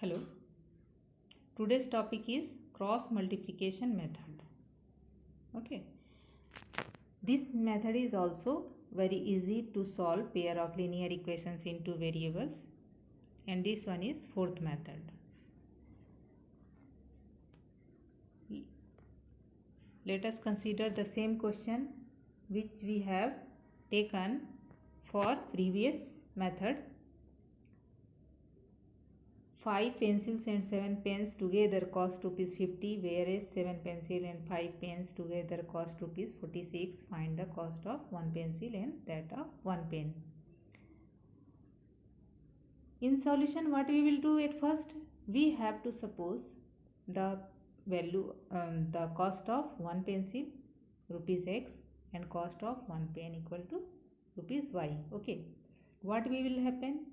Hello. Today's topic is cross multiplication method. Okay. This method is also very easy to solve pair of linear equations into variables, and this one is fourth method. Let us consider the same question which we have taken for previous method. 5 pencils and 7 pens together cost rupees 50, whereas 7 pencil and 5 pens together cost rupees 46. Find the cost of 1 pencil and that of 1 pen. In solution, what we will do at first? We have to suppose the value, the cost of 1 pencil rupees x and cost of 1 pen equal to rupees y. Okay. What will happen?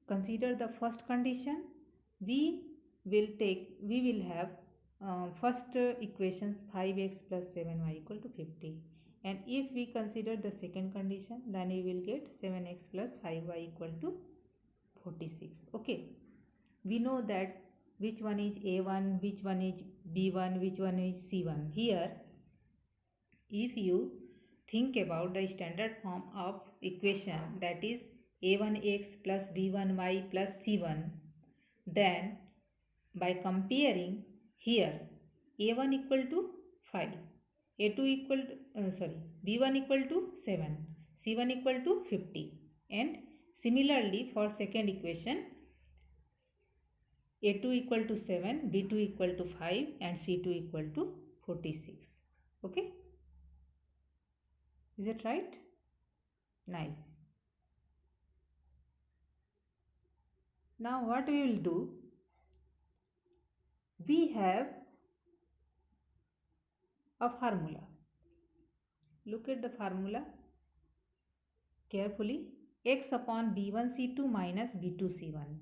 Consider the first condition. We will have first equations 5x plus 7y equal to 50, and if we consider the second condition, then we will get 7x plus 5y equal to 46. Okay, we know that which one is a1, which one is b1, which one is c1. Here, if you think about the standard form of equation, that is a1x plus b1y plus c1, then by comparing here, a1 equal to 5, a2 equal to, b1 equal to 7, c1 equal to 50, and similarly for second equation, a2 equal to 7, b2 equal to 5, and c2 equal to 46. Okay, is it right? Nice. Now what we will do, we have a formula. Look at the formula carefully. X upon b1 c2 minus b2 c1.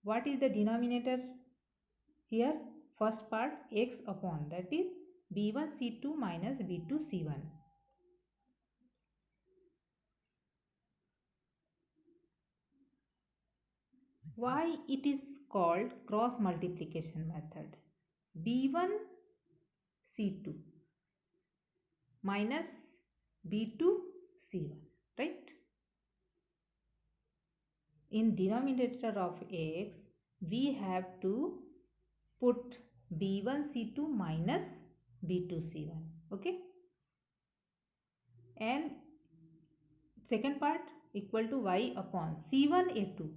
What is the denominator here? First part, x upon, that is b1 c2 minus b2 c1. Why it is called cross multiplication method? b1 c2 minus b2 c1, right? In denominator of x, we have to put b1 c2 minus b2 c1. Okay, and second part equal to y upon c1 a2.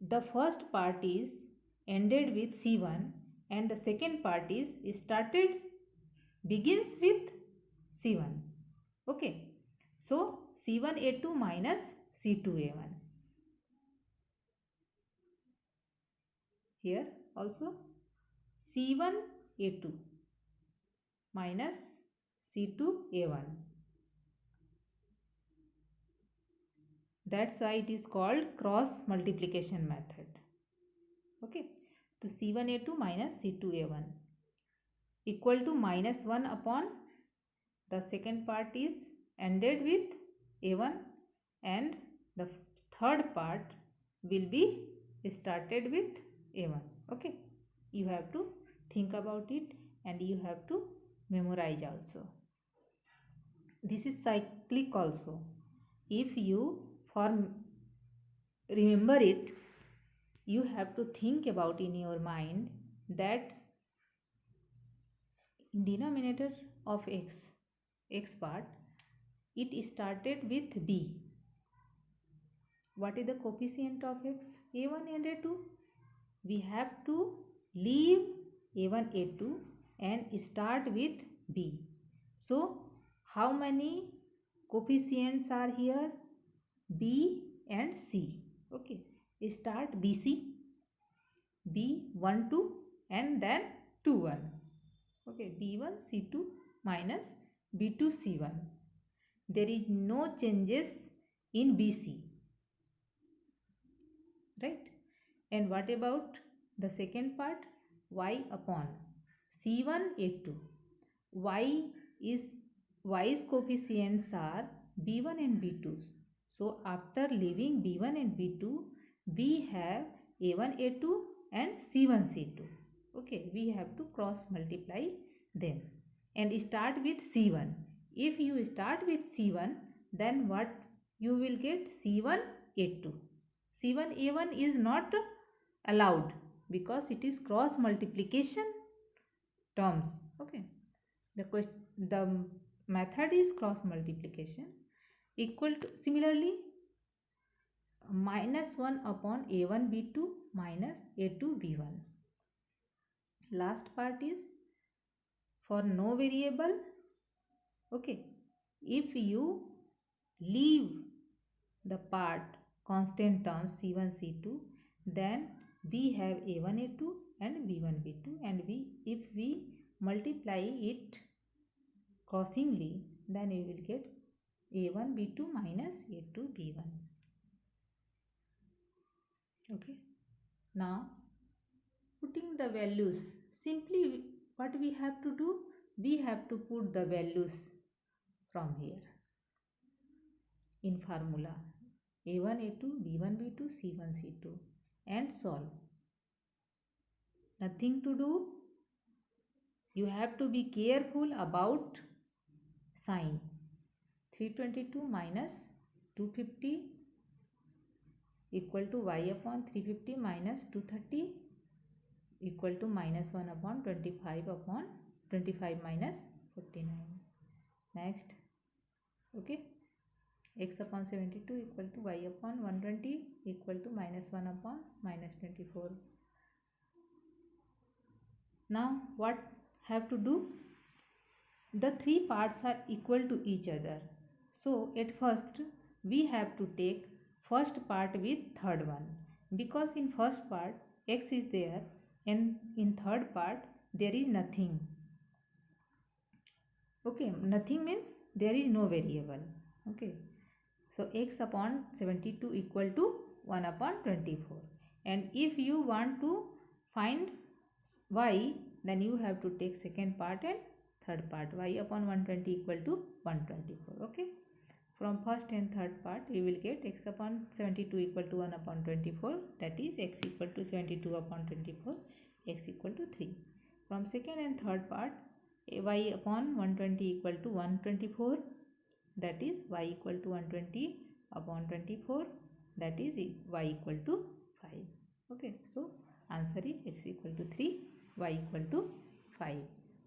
The first part is ended with c1 and the second part is begins with c1. Okay, so c1 a2 minus c2 a1. Here also c1 a2 minus c2 a1. That's why it is called cross multiplication method. Okay, so c1 a2 minus c2 a1 equal to minus 1 upon the second part is ended with a1 and the third part will be started with a1. Okay, you have to think about it and you have to memorize also. This is cyclic also. If you remember it, you have to think about in your mind that in denominator of x part, it started with b. What is the coefficient of x? a1 and a2. We have to leave a1 a2 and start with b. So how many coefficients are here? b and c. Okay, start bc, b1 2 and then 2 1. Okay, b1 c2 minus b2 c1. There is no changes in bc, right? And what about the second part? Y upon c1 a2. Y's coefficients are b1 and b2. So after leaving b1 and b2, we have a1 a2 and c1 c2. Okay, we have to cross multiply them and start with c1. If you start with c1, then what you will get? C1 a2. C1 a1 is not allowed because it is cross multiplication terms. Okay, the method is cross multiplication. Equal to, similarly, -1 upon a1 b2 minus a2 b1. Last part is for no variable. Okay, if you leave the part constant term c1 c2, then we have a1 a2 and b1 b2, and if we multiply it crossingly, then we will get a1 b2 minus a2 b1. Okay, now putting the values, simply what we have to do, we have to put the values from here in formula a1 a2 b1 b2 c1 c2 and solve. Nothing to do. You have to be careful about sign. 322 minus 250 equal to y upon 350 minus 230 equal to minus 1 upon 25 upon 25 minus 49. Next, okay, x upon 72 equal to y upon 120 equal to minus 1 upon minus 24. Now what have to do? The three parts are equal to each other. So at first we have to take first part with third one, because in first part x is there and in third part there is nothing. Okay, nothing means there is no variable. Okay, so x upon 72 equal to 1 upon 24, and if you want to find y, then you have to take second part and third part. Y upon 120 equal to 124. Okay, from first and third part we will get x upon 72 equal to 1 upon 24, that is x equal to 72 upon 24, x equal to 3. From second and third part, y upon 120 equal to 124, that is y equal to 120 upon 24, that is y equal to 5. Okay, so answer is x equal to 3, y equal to 5.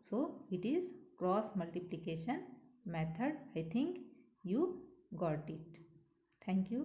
So it is cross multiplication method. I think you got it. Thank you.